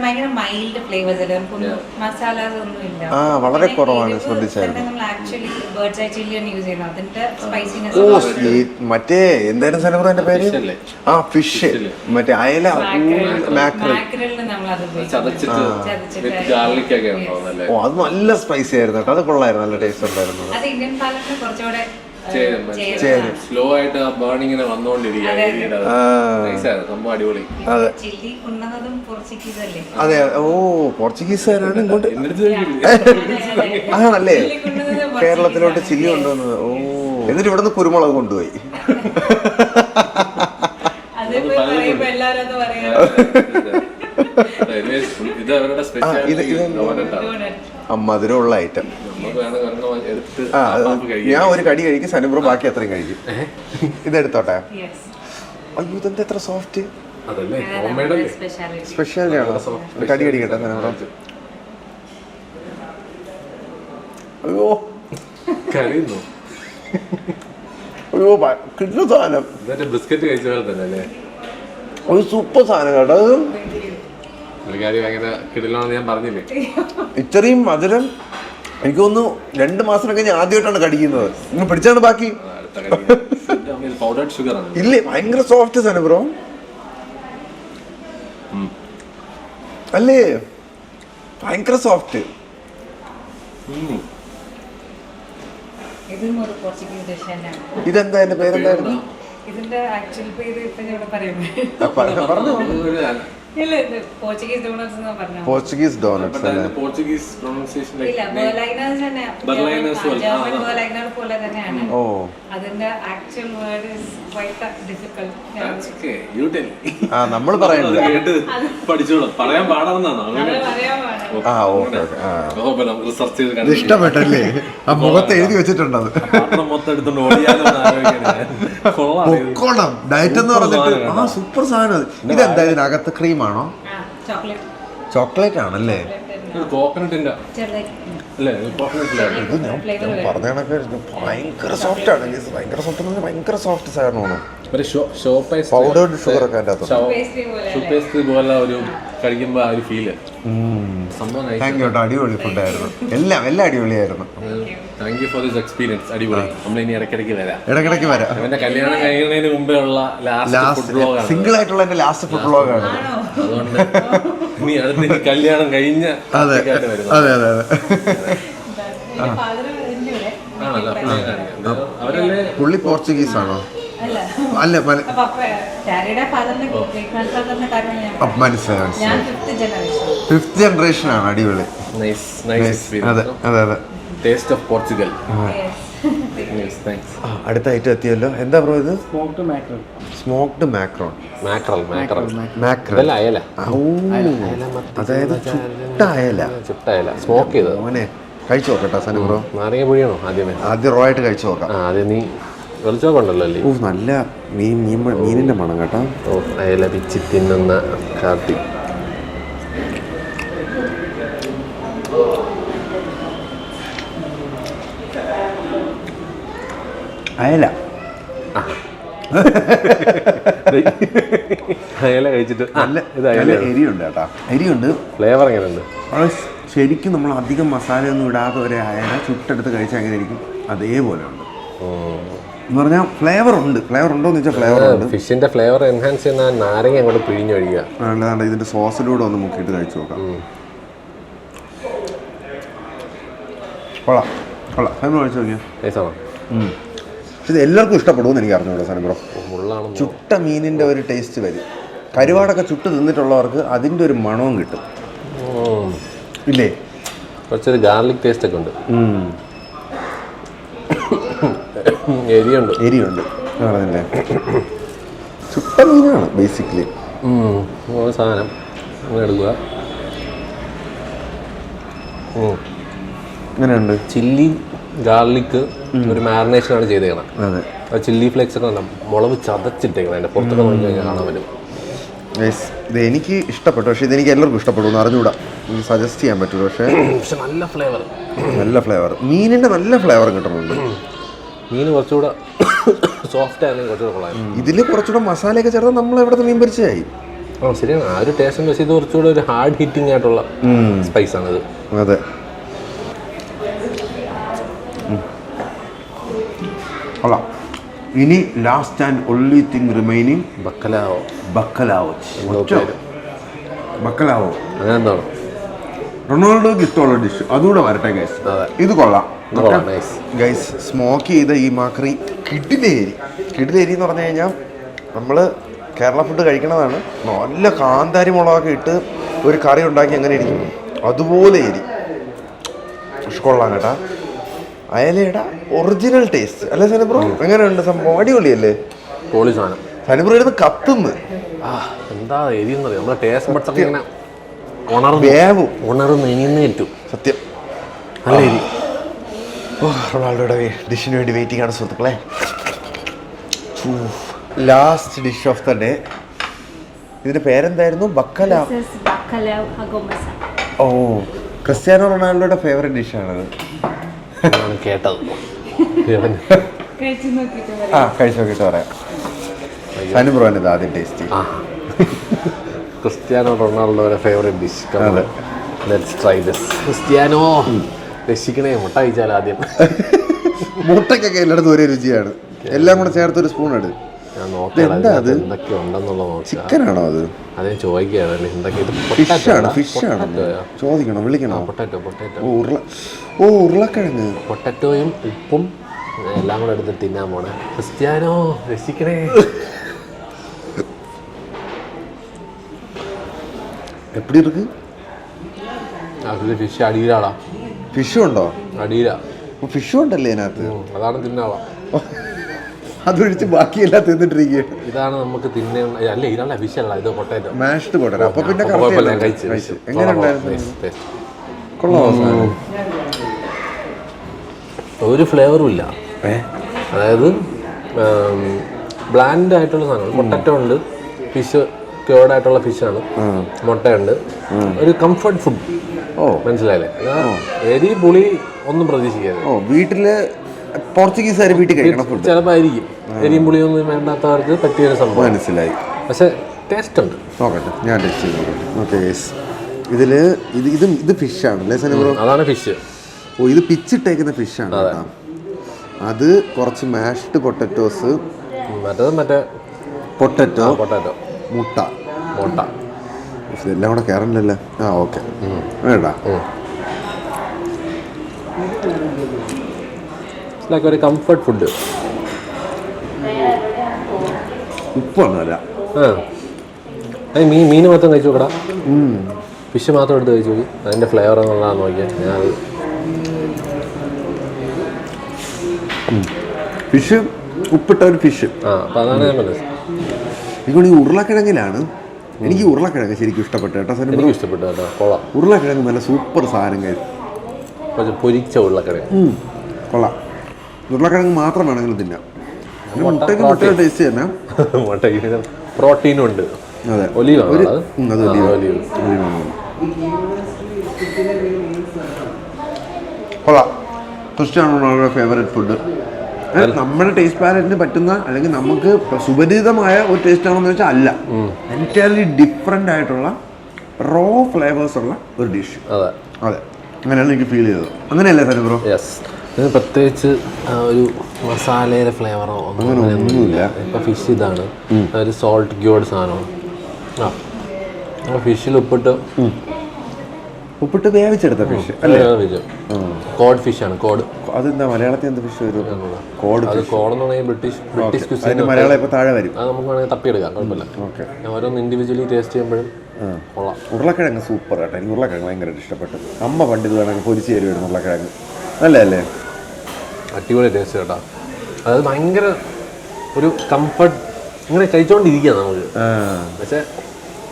ഭയങ്കര മൈൽഡ് ഫ്ലേവേഴ്സ് അല്ലേ, നമുക്കൊന്നും മസാലാസ് ഒന്നും ഇല്ല. വളരെ കുറവാണ് ശ്രദ്ധിച്ചായിരുന്നു. നമ്മൾ ആക്ച്വലി ബേർഡ്സ് ഐ ചില്ലിയാണ് യൂസ് ചെയ്യുന്നത്. അതിന്റെ സ്പൈസിനെസ് മറ്റേ എന്തായാലും സെലിബ്രേറ്റ് എന്റെ പേര് ഫിഷ്, മറ്റേ അയല മാക്രലിൽ നമ്മൾ അത് ഓ അത് നല്ല സ്പൈസി ആയിരുന്നു കേട്ടോ. അത് കൊള്ളായിരുന്നു, നല്ല ടേസ്റ്റ് ഉണ്ടായിരുന്നു. അത് ഇന്ത്യൻ പാലത്തിന് കുറച്ചുകൂടെ സ്ലോ ആയിട്ട് ബേണിങ്ങിനെ വന്നുകൊണ്ടിരിക്കുക. സംഭവം അടിപൊളി. ചില്ലി കൊണ്ടുവന്നതും പോർച്ചുഗീസ് അല്ലേ? അതെ. ഓ പോർച്ചുഗീസുകാരാണ് ഇങ്ങോട്ട് ആണല്ലേ കേരളത്തിലോട്ട് ചില്ലി കൊണ്ടുവന്നത്. ഓ എന്നിട്ട് ഇവിടുന്ന് കുരുമുളക് കൊണ്ടുപോയി. മധുരമുള്ള ഐറ്റം. ഞാൻ ഒരു കടി കഴിക്കും, സനുബ്രോ ബാക്കി അത്രയും കഴിക്കും. ഇതെടുത്തോട്ടെ. അയ്യോ ഇതെന്താ എത്ര സോഫ്റ്റ്. സ്പെഷ്യാലിറ്റി ആണോ? ഒരു കടി കടിക്കട്ടെ സനുബ്രോ. അയ്യോ അയ്യോ കിട്ടുന്ന സാധനം. ബിസ്ക്കറ്റ് കഴിച്ച പോലെ തന്നെ അല്ലേ? ഒരു സൂപ്പർ സാധനം കേട്ടോ. അത് ഞാൻ പറഞ്ഞില്ലേ ഇത്രയും മധുരം എനിക്ക് തോന്നുന്നു 2 മാസം കഴിഞ്ഞ് ആദ്യമായിട്ടാണ് കടിക്കുന്നത്. നിങ്ങൾ പിടിച്ചാണ് ബാക്കി ഇല്ലേ? ഭയങ്കര സോഫ്റ്റ് സാധനം ബ്രോ അല്ലേ? ഭയങ്കര സോഫ്റ്റ്. ഇതെന്താ എന്റെ പേരെന്തായിരുന്നു? ഇതിന്റെ ആക്ച്വൽ പേര് ഇപ്പൊ ഇവിടെ പോർച്ചുഗീസ് ഡോണറ്റ്സ് അല്ലേ? പോർച്ചുഗീസ് പ്രൊനൗൺസിയേഷൻ പോലെ തന്നെയാണ്. ഓ അതിന്റെ actual word is quite difficult. ആ നമ്മൾ പറയുന്നത് പഠിച്ചോളാം, പറയാൻ പാടാവുന്നതാണോ? ഇഷ്ടപ്പെട്ടല്ലേ? ആ മുഖത്ത് എഴുതി വെച്ചിട്ടുണ്ടത്. ഡയറ്റ് എന്ന് പറഞ്ഞിട്ട് ആ സൂപ്പർ സാധനം. ഇതെന്താ ഇതിനകത്ത് ക്രീമാണോ? ചോക്ലേറ്റ് ആണല്ലേ? കോക്കനട്ടിന്റെ ഇത് ഞാൻ പറഞ്ഞ കണക്ക് ഭയങ്കര സോഫ്റ്റ് ആണ്. ഭയങ്കര സോഫ്റ്റ്, ഭയങ്കര സോഫ്റ്റ് സാധനമാണ്. പൗഡേർഡ് ഷുഗർ ഒക്കെ പേസ്ട്രി പോലെ ഒരു കഴിക്കുമ്പോ ആ ഒരു ഫീല്. താങ്ക് യു കേട്ടോ, അടിപൊളി ഫുഡായിരുന്നു. എല്ലാം അടിപൊളിയായിരുന്നു. Thank you for this experience. അടിപൊളി. നമ്മൾ ഇനി ഇടയ്ക്കിടയ്ക്ക് വരാം. എന്റെ കല്യാണം കഴിയുന്നതിന് മുമ്പേ ഉള്ള ലാസ്റ്റ് സിംഗിൾ ആയിട്ടുള്ള എന്റെ ലാസ്റ്റ് ഫുഡ് വ്ലോഗാണ്. അതുകൊണ്ട് ഇനി അടുത്ത കല്യാണം കഴിഞ്ഞ അതെ. പുള്ളി പോർച്ചുഗീസ് ആണോ? അല്ല മനസ്സിലായി. 5th ജനറേഷൻ ആണ്. അടിപൊളി. Nice experience. അതെ. Taste of Portugal. അടുത്ത ഐറ്റം എത്തിയല്ലോ. എന്താ ബ്രോ ഇത്? Smoked mackerel. അയല. അതായത് ചുട്ട അയല. സ്മോക്ക് ചെയ്ത് മോനെ കഴിച്ചു നോക്കട്ടെ സനു ബ്രോ. നാരങ്ങ പൊടിയാണോ ആദ്യം റോ ആയിട്ട് കഴിച്ചു നോക്കാം. ആദ്യം നീ വെളിച്ചോക്കുണ്ടല്ലോ അല്ലേ? നല്ല മീനിന്റെ മണം കേട്ടോ. അയല പിച്ചി തിന്നുന്ന കാർത്തി. അയല അയല കഴിച്ചിട്ട് നല്ല എരിയുണ്ട് കേട്ടോ. എരിയുണ്ട്. ഫ്ലേവർ എങ്ങനെയുണ്ട്? ശരിക്കും നമ്മൾ അധികം മസാലയൊന്നും ഇടാതെ ഒരു അയല ചുട്ടെടുത്ത് കഴിച്ചാൽ എങ്ങനെ ഇരിക്കും അതേപോലെ ഉണ്ട് എന്ന് പറഞ്ഞാൽ ഫ്ലേവർ ഉണ്ട്. ഫ്ലേവർ ഉണ്ടോന്ന് വെച്ചാൽ ഫ്ലേവർ ഉണ്ട്. ഫിഷിന്റെ ഫ്ലേവർ എൻഹാൻസ് ചെയ്യുന്ന നാരങ്ങ അങ്ങോട്ട് പിഴിഞ്ഞൊഴിക്കുക. അല്ലാണ്ട് ഇതിന്റെ സോസിലൂടെ ഒന്ന് മുക്കിയിട്ട് കഴിച്ചു നോക്കാം. കൊള്ളാം കൊള്ളാം. സനു കഴിച്ചു നോക്കിയാ ഇത് എല്ലാവർക്കും ഇഷ്ടപ്പെടുമെന്ന് എനിക്ക് അറിഞ്ഞൂടാ സനു ബ്രോ. ചുട്ട മീനിന്റെ ഒരു ടേസ്റ്റ് വരും. കരുവാടൊക്കെ ചുട്ട് തിന്നിട്ടുള്ളവർക്ക് അതിന്റെ ഒരു മണവും കിട്ടും ഇല്ലേ? കുറച്ചൊരു ഗാർലിക് ടേസ്റ്റ് ഒക്കെ ഉണ്ട്. എരിയുണ്ട് ആണല്ലേ. ചുട്ട മീനാണ് ബേസിക്കലി. സാധനം എടുക്കുക. ഇങ്ങനെയുണ്ട്. ചില്ലി ഗാർലിക് ഒരു മാരിനേഷനാണ് ചെയ്തേക്കണം. അതെ. ചില്ലി ഫ്ലേക്സ് ഒക്കെ മുളക് ചതച്ചിട്ടേക്കണം. അതിന്റെ പുറത്തൊക്കെ നോക്കി കഴിഞ്ഞാൽ കാണാൻ പറ്റും. ഇത് എനിക്ക് ഇഷ്ടപ്പെട്ടു. പക്ഷെ ഇതെനിക്ക് എല്ലാവർക്കും ഇഷ്ടപ്പെടുമെന്ന് അറിഞ്ഞൂടാ. സജസ്റ്റ് ചെയ്യാൻ പറ്റൂല. പക്ഷെ നല്ല ഫ്ലേവർ മീനിന്റെ നല്ല ഫ്ലേവർ കിട്ടുന്നുണ്ട്. മീൻ കുറച്ചുകൂടെ സോഫ്റ്റ് ആണെങ്കിൽ കുറച്ചുകൂടെ കൊള്ളാം. ഇതിൽ കുറച്ചുകൂടെ മസാലയൊക്കെ ചേർത്താൽ നമ്മൾ എവിടുത്തെ മീൻ പൊരിച്ചതായി. ശരിയാണ്. ആ ഒരു ടേസ്റ്റ് വെച്ച് ഇത് കുറച്ചുകൂടെ ഒരു ഹാർഡ് ഹിറ്റിംഗ് ആയിട്ടുള്ള സ്പൈസ് ആണിത്. അതെ. കൊള്ളാം. ഇനി last and only thing remaining bacalhau. അങ്ങനെ എന്താണ് റൊണാൾഡോക്ക് ഇഷ്ടമുള്ള ഡിഷ് അതുകൂടെ വരട്ടെ ഗൈസ്. ഇത് കൊള്ളാം ഗൈസ്. സ്മോക്ക് ചെയ്ത ഈ മാക്രി കിടിലേരി എന്ന് പറഞ്ഞു കഴിഞ്ഞാൽ നമ്മൾ കേരള ഫുഡ് കഴിക്കണതാണ്. നല്ല കാന്താരി മുളകൊക്കെ ഇട്ട് ഒരു കറി ഉണ്ടാക്കി എങ്ങനെ ഇരിക്കും അതുപോലെ എരി. പക്ഷെ കൊള്ളാം കേട്ടാ. അയലയുടെ ഒറിജിനൽ ടേസ്റ്റ് അല്ലേ സനുബ്രോ? എങ്ങനെയുണ്ട് സംഭവം? അടിപൊളിയല്ലേ? പൊളി സാധനം. സനുബ്രോ ഇരുന്ന് കത്തുന്നു. എന്താ എരിയെന്ന് അറിയാം. നമ്മളെ ടേസ്റ്റ് ബഡ്സ് ഇങ്ങനെ ഉണർന്നേറ്റു. സത്യം നല്ല എരി. റൊണാൾഡോയുടെ ഡിഷിന് വേണ്ടി വെയിറ്റിംഗ് ആണ് സുഹൃത്തുക്കളെ. Last dish of the day. ഇതിന്റെ പേരെന്തായിരുന്നു? ഓ, ക്രിസ്ത്യാനോ റൊണാൾഡോയുടെ ഫേവറേറ്റ് ഡിഷാണത്. കേട്ടത്. കഴിച്ചു നോക്കിയിട്ട് പറയാം. സനുബ്രോന് ഇത് ആദ്യം ടേസ്റ്റ്. ക്രിസ്ത്യാനോ റൊണാൾഡോയുടെ favourite dish. Let's try this. Cristiano രക്ഷിക്കണേ. മുട്ട കഴിച്ചാൽ ആദ്യം. മുട്ടയ്ക്കൊക്കെ എല്ലായിടത്തും ഒരേ രുചിയാണ്. എല്ലാം കൂടെ ചേർത്ത് ഒരു സ്പൂൺ എടു. എന്തൊക്കെ ഉണ്ടെന്നുള്ള ചിക്കനാണോ അത്? അതേ ചോദിക്കുകയാണ്. ഫിഷാണ് ചോദിക്കണം, വിളിക്കണം. ഉരുളക്കിഴങ്ങ്. പൊട്ടറ്റോയും ഉപ്പും എല്ലാം കൂടെ എടുത്ത് തിന്നാൻ പോണേ. ക്രിസ്ത്യാനോ രക്ഷിക്കണേ. എപ്പടി ഇருக்கு? ഫിഷ് അടിയിലാളാ. ഫിഷും ഉണ്ടോ? അടിയിലാ. ഫിഷും ഉണ്ടല്ലേ അതിനകത്ത്? അതാണ് തിന്നാളാ. അതൊഴിച്ച് ബാക്കിയെല്ലാം തിന്നിട്ടിരിക്കുകയാണ്. ഇതാണ് നമുക്ക് തിന്നേ. അല്ല ഇതല്ല ഫിഷ് അല്ല, ഇത് പൊട്ടാറ്റോ. Mashed potato. അപ്പൊ പിന്നെ ഒരു ഫ്ലേവറും ഇല്ല. അതായത് ബ്ലാൻഡ് ആയിട്ടുള്ള സാധനമാണ്. പൊട്ടാറ്റോ ഉണ്ട്, ഫിഷ് ക്യൂർഡായിട്ടുള്ള ഫിഷാണ്, മുട്ടയുണ്ട്. ഒരു കംഫർട്ട് ഫുഡ്. മനസ്സിലായില്ലേ? എരി പുളി ഒന്നും പ്രതീക്ഷിക്കരുത്. വീട്ടില് പോർച്ചുഗീസുകാർ വീട്ടിൽ കഴിക്കണം ഫുഡ് ചിലപ്പോൾ ആയിരിക്കും. എരിയും പുളിയൊന്നും വേണ്ടാത്തവർക്ക് പറ്റിയൊരു സംഭവം. മനസ്സിലായി. പക്ഷെ ടേസ്റ്റ് ഉണ്ട്. നോക്കട്ടെ, ഞാൻ ടേസ്റ്റ് ചെയ്ത് നോക്കട്ടെ. ഓക്കെ, ഇത് ഫിഷാണ് അല്ലേ സനുബ്രോ? അതാണ് ഫിഷ്. ഓ, ഇത് പിച്ചിട്ടേക്കുന്ന ഫിഷാണ്. അത് കുറച്ച് മാഷ്ഡ് പൊട്ടറ്റോസ്, മറ്റേ പൊട്ടറ്റോ, മുട്ട. ഇതെല്ലാം കൂടെ കയറണ്ടല്ലോ. ഓക്കെ, വേണ്ട. ഒരു കംഫർട്ട് ഫുഡ്. ഉപ്പൊന്നുമല്ല. മീൻ മാത്രം കഴിച്ചു നോക്കടാ. ഫിഷ് മാത്രം എടുത്ത് കഴിച്ചു നോക്കി. അതിൻ്റെ ഫ്ലേവർ എന്നുള്ളതാണ് നോക്കിയാൽ. ഞാൻ ഫിഷ് ഉപ്പിട്ട ഒരു ഫിഷ്. അപ്പൊ അതാണ് ഞാൻ പറഞ്ഞത്. എനിക്ക് ഉരുളക്കിഴങ്ങിലാണ് എനിക്ക് ഉരുളക്കിഴങ്ങ് ശരിക്കും ഇഷ്ടപ്പെട്ടു കേട്ടോ. എനിക്ക് ഇഷ്ടപ്പെട്ടു കേട്ടോ. കൊള്ളാം. ഉരുളക്കിഴങ്ങ് നല്ല സൂപ്പർ സാധനം കഴിച്ചു. പൊരിച്ച ഉരുളക്കിഴങ്ങ് കൊള്ളാം. ഉരുളക്കിഴങ്ങ് മാത്രം വേണമെങ്കിലും തിന്നാം. മുട്ടയ്ക്ക് ടേസ്റ്റ് തന്നെ. മുട്ടയ്ക്ക് പ്രോട്ടീനും ഉണ്ട്. അതെ, ഒലീവാണ്. കൊള്ളാം. ഫിഷാണ് നമ്മുടെ ഫേവറേറ്റ് ഫുഡ്. നമ്മുടെ ടേസ്റ്റ് പാലറ്റിന് പറ്റുന്ന അല്ലെങ്കിൽ നമുക്ക് സുപരിചിതമായ ഒരു ടേസ്റ്റ് ആണെന്ന് വെച്ചാൽ അല്ല, എൻറ്റയർലി ഡിഫറെൻ്റ് ആയിട്ടുള്ള റോ ഫ്ലേവേഴ്സ് ഉള്ള ഒരു ഡിഷ്. അതെ അതെ, അങ്ങനെയാണ് എനിക്ക് ഫീൽ ചെയ്തത്. അങ്ങനെയല്ലേ സാർ ബ്രോ? യെസ്. ഇതിന് പ്രത്യേകിച്ച് ഒരു മസാലയുടെ ഫ്ലേവറോ ഒന്നുമില്ല. ഇപ്പം ഫിഷ് ഇതാണ് ഒരു സോൾട്ട് ക്യൂർഡ് സാധനമാണ്. ഫിഷിൽ ഉപ്പിട്ട് വേവിച്ചെടുത്ത ഫിഷ് അല്ലേ? കോഡ് ഫിഷാണ്. കോഡ് അതെന്താ മലയാളത്തിൽ എന്ത് ഫിഷ് വരും? കോഡ്. അത് കോഡെന്ന് പറഞ്ഞാൽ ബ്രിട്ടീഷ് മലയാളം ഇപ്പോൾ താഴെ വരും. അത് നമുക്ക് വേണമെങ്കിൽ തപ്പിയെടുക്കാം, കുഴപ്പമില്ല. ഓക്കെ, ഓരോന്ന് ഇൻഡിവിജ്വലി ടേസ്റ്റ് ചെയ്യുമ്പോഴും കൊള്ളാം. ഉരുളക്കിഴങ്ങ് സൂപ്പർ കേട്ടോ. എനിക്ക് ഉരുളക്കിഴങ്ങ് ഭയങ്കരമായിട്ട് ഇഷ്ടപ്പെട്ടു. അമ്മ പണ്ട് ഇത് വേണമെങ്കിൽ പൊരിച്ച് തരുമായിരുന്നു ഉരുളക്കിഴങ്ങ്. അല്ലേ? അടിപൊളി ടേസ്റ്റ് കേട്ടോ. അത് ഭയങ്കര ഒരു കംഫർട്ട്, ഇങ്ങനെ കഴിച്ചോണ്ടിരിക്കുക നമുക്ക്. പക്ഷേ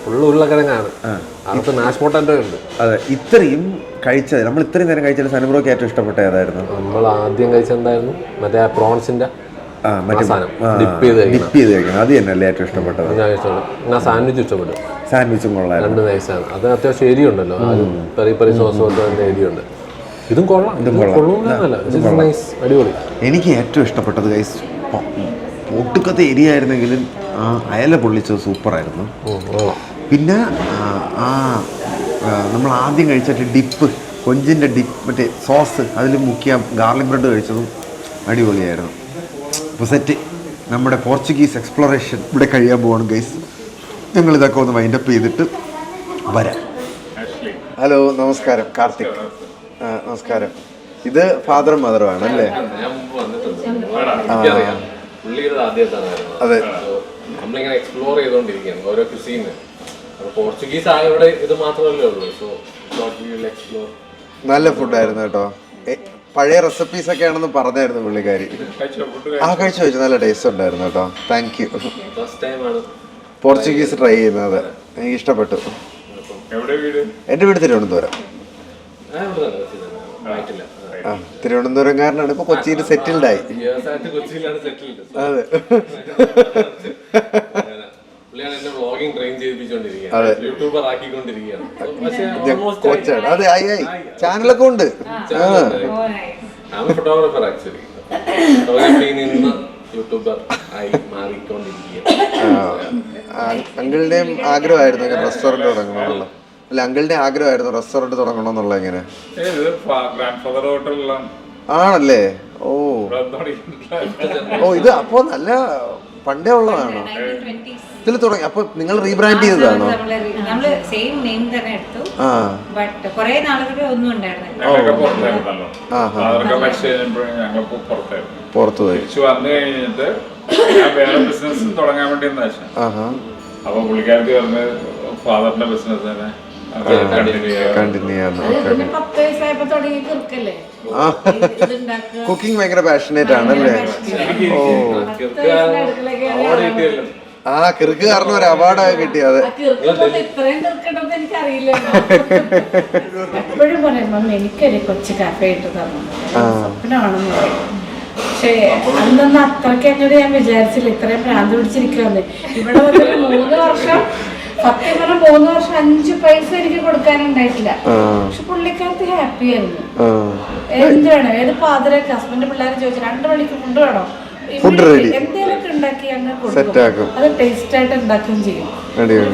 ഫുള്ള് ഉരുളക്കിഴങ്ങാണ്. അകത്ത് മാഷ് പൊട്ടാറ്റോ ഉണ്ട്. അതെ, ഇത്രയും കഴിച്ചത് നമ്മൾ ഇത്രയും നേരം കഴിച്ചത് സനബ്രോയ്ക്ക് ഏറ്റവും ഇഷ്ടപ്പെട്ട ഏതായിരുന്നു? നമ്മൾ ആദ്യം കഴിച്ചെന്തായിരുന്നു? മറ്റേ ആ പ്രോൺസിന്റെ ഡിപ്പ് ചെയ്ത് കഴിക്കണം. അത് തന്നെയല്ലേ ഏറ്റവും ഇഷ്ടപ്പെട്ടത്? ഞാൻ ഇഷ്ടപ്പെട്ടു. ഞാൻ സാൻഡ്വിച്ച് ഇഷ്ടപ്പെട്ടു. സാൻഡ്വിച്ചും കൊള്ളാം, രണ്ട് നൈസാണ്. അത് അത്യാവശ്യം എരിയുണ്ടല്ലോ, പെറി പെറി സോസ് പോലത്തെ എരിയുണ്ട്. ഇതും കൊള്ളാം. അടിപൊളി. എനിക്ക് ഏറ്റവും ഇഷ്ടപ്പെട്ടത് ഗൈസ് ഒട്ടുക്കത്തെ എരിയായിരുന്നെങ്കിലും ആ അയല പൊള്ളിച്ചത് സൂപ്പറായിരുന്നു. പിന്നെ നമ്മൾ ആദ്യം കഴിച്ചിട്ട് ഡിപ്പ്, കൊഞ്ചിൻ്റെ ഡിപ്പ്, മറ്റേ സോസ് അതിൽ മുക്കിയ ഗാർലിക് ബ്രെഡ് കഴിച്ചതും അടിപൊളിയായിരുന്നു. അപ്പോൾ സെറ്റ്. നമ്മുടെ പോർച്ചുഗീസ് എക്സ്പ്ലോറേഷൻ ഇവിടെ കഴിയാൻ പോവാണ് ഗൈസ്. ഞങ്ങളിതൊക്കെ ഒന്ന് വൈൻഡപ്പ് ചെയ്തിട്ട് വരാം. ഹലോ, നമസ്കാരം. കാർത്തിക്. നമസ്കാരം. ഇത് ഫാദറും മദറും ആണ് അല്ലേ? അതെ, നമ്മളിങ്ങനെ എക്സ്പ്ലോർ ചെയ്തോണ്ടിരിക്കുകയാണ് ഓരോ ക്യുസീന്. പോർച്ചുഗീസ് ആയവിടെ ഇത് മാത്രമല്ലേ ഉള്ളൂ. So explore. നല്ല ഫുഡായിരുന്നു കേട്ടോ. പഴയ റെസിപ്പീസ് ഒക്കെ ആണെന്ന് പറഞ്ഞായിരുന്നു പുള്ളിക്കാരി. കഴിച്ചു. നല്ല ടേസ്റ്റ് ഉണ്ടായിരുന്നു കേട്ടോ. Thank you. ഫസ്റ്റ് ടൈമാണ് പോർച്ചുഗീസ് ട്രൈ ചെയ്യുന്നത്. എനിക്ക് ഇഷ്ടപ്പെട്ടു. എൻ്റെ വീട് തിരുവനന്തപുരം. തിരുവനന്തപുരംകാരനാണ്. ഇപ്പൊ കൊച്ചിയിൽ സെറ്റിൽഡ് ആയി. അതെ, കോച്ചാണ്. അതെ, ആയി ചാനലൊക്കെ ഉണ്ട്. അങ്കിളിന്റെയും ആഗ്രഹമായിരുന്നു റെസ്റ്റോറന്റ് തുടങ്ങണമെന്നുള്ള. അല്ല, അങ്കിളിന്റെ ആഗ്രഹമായിരുന്നു റെസ്റ്റോറന്റ് തുടങ്ങണമെന്നുള്ള. എങ്ങനെ ആണല്ലേ? ഓ, ഇത് അപ്പോ നല്ല പണ്ടേ ഉള്ളതാണോ? ഇതിൽ തുടങ്ങി. അപ്പൊ നിങ്ങൾ റീബ്രാൻഡ് ചെയ്തതാണോ? പുറത്തുപോയി വേറെ ബിസിനസ് തുടങ്ങാൻ വേണ്ടി അപ്പൊ പുള്ളിക്കാർക്ക് പറഞ്ഞ് ഫാദറിന്റെ ബിസിനസ് തന്നെ കുക്കിംഗ് ഭയങ്കര പാഷനേറ്റ് ആണല്ലേ? ഓ, കിറുക്ക് കാരണം ഒരു അവാർഡൊക്കെ കിട്ടിയത്. എപ്പോഴും പറയും എനിക്കൊരു കൊച്ചു കാഫേ ഇട്ട് തന്നു, സ്വപ്നമാണെന്ന് പറയും. പക്ഷേ അന്നൊന്നും അത്രയ്ക്ക് അങ്ങോട്ട് ഞാൻ വിചാരിച്ചില്ല ഇത്രയും ഭ്രാന്ത് പിടിച്ചിരിക്കുമെന്ന്. ഇവിടെ വന്നൊരു 3 വർഷം, സത്യം പറഞ്ഞ 3 വർഷം 5 പൈസ എനിക്ക് കൊടുക്കാനുണ്ടായിട്ടില്ല. പക്ഷെ പുള്ളിക്കാരത്ത് ഹാപ്പി ആയിരുന്നു. എന്ത് വേണം, ഏത് പാതിരക്ക് ഹസ്ബൻഡ് പിള്ളേരെ ചോദിച്ചു 2 മണിക്ക് ഫുഡ് വേണോ, എന്തേലൊക്കെ ഉണ്ടാക്കി അങ്ങ് കൊടുക്കും. അത് ടേസ്റ്റ് ആയിട്ട് ഉണ്ടാക്കുകയും ചെയ്യും.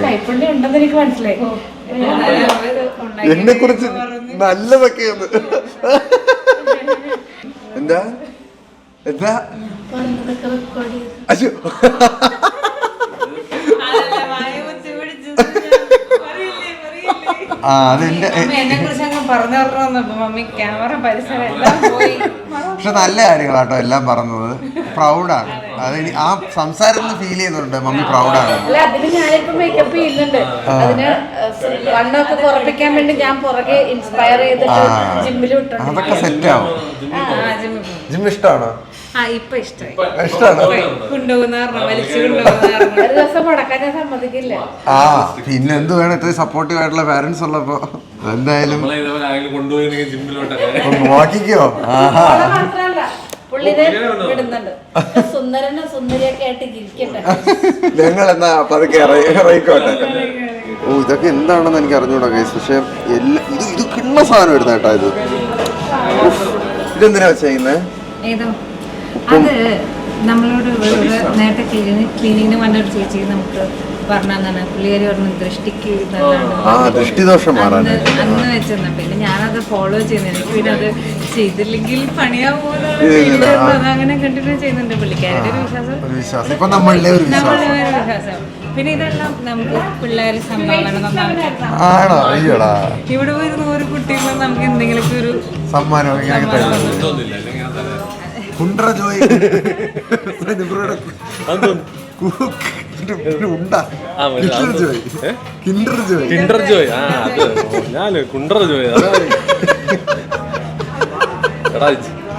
കൈപ്പുണ്യം ഉണ്ടെന്ന് എനിക്ക് മനസ്സിലായി. എന്നെ കുറിച്ച് നല്ലതൊക്കെ എന്താ എന്താ അയ്യോ പക്ഷെ നല്ല കാര്യങ്ങളാട്ടോ എല്ലാം പറഞ്ഞത്. പ്രൗഡാണ്. അത് ആ സംസാരം ഫീൽ ചെയ്യുന്നുണ്ട്. മമ്മി പ്രൗഡാണ്. അതിന് ഞാനിപ്പോ മേക്കപ്പ് ചെയ്യുന്നുണ്ട്. അതിന് വണ്ണൊക്കെ കുറപ്പിക്കാൻ വേണ്ടി ഞാൻ പുറകെ ഇൻസ്പയർ ചെയ്തിട്ട് ജിമ്മിൽ വിട്ടു. അതൊക്കെ സെറ്റ് ആവും. ജിം ഇഷ്ടമാണോ? ആ ഇപ്പൊ ഇഷ്ടമായി ഇഷ്ടമാണ്. കൊണ്ടുപോകുന്ന വലിച്ചു കൊണ്ടുപോകുന്ന ഒരു ദിവസം മുടക്കാൻ ഞാൻ സമ്മതിക്കില്ല. ആ പിന്നെ എന്ത് വേണം, ഇത്രയും സപ്പോർട്ടീവ് ആയിട്ടുള്ള പാരന്റ്സ് ഉള്ളപ്പോ എന്തായാലും കൊണ്ടുപോയി ജിമ്മിലോട്ടൊക്കെ ഒന്ന് നോക്കിക്കോ. അവളെ മാത്രല്ല പുള്ളിനെ വിടുന്നുണ്ട്. സുന്ദരനും സുന്ദരിയൊക്കെ ആയിട്ട് ഇരിക്കട്ടെ. ഞങ്ങൾ എന്നാ പതുക്കെ ഇറങ്ങിക്കോട്ടെ. ഓ ഇതൊക്കെ എന്താണെന്ന് എനിക്ക് അറിഞ്ഞൂടാ ഗൈസ്. പക്ഷെ ഇത് കിണ്ണ സാധനം വരുന്ന കേട്ടാ. ഇതെന്തിനാ വെച്ചേക്കുന്നത്? ഏതോ അത് നമ്മളോട് നേരത്തെ ക്ലീനിങ്ങിന് വന്ന ഒരു ചേച്ചി നമുക്ക് പറഞ്ഞതാണ്. പുള്ളിക്കാരി പറഞ്ഞു ദൃഷ്ടിക്ക് ദൃഷ്ടിദോഷം മാറാൻ അന്ന് വെച്ചെന്നാ. പിന്നെ ഞാനത് ഫോളോ ചെയ്യുന്നു. എനിക്ക് പിന്നെ അത് ചെയ്തില്ലെങ്കിൽ പണിയാവുമോ അങ്ങനെ കണ്ടിന്യൂ ചെയ്യുന്നുണ്ട്. പുള്ളിക്കാരുടെ ഒരു വിശ്വാസം ഇപ്പൊ നമ്മളുടെ ഒരു നമ്മളുടെ ഒരു വിശ്വാസം. പിന്നെ ഇതെല്ലാം നമുക്ക് പിള്ളേര് സംഭാവന ആണോ? അയ്യോടാ, ഇവിടെ ഒരു 100 കുട്ടികളും നമുക്ക് എന്തെങ്കിലുമൊക്കെ ഒരു സമ്മാനം കിൻഡർ ജോയ്. ആ അത് ഞാന് കുണ്ടർ ജോയ്. എടാ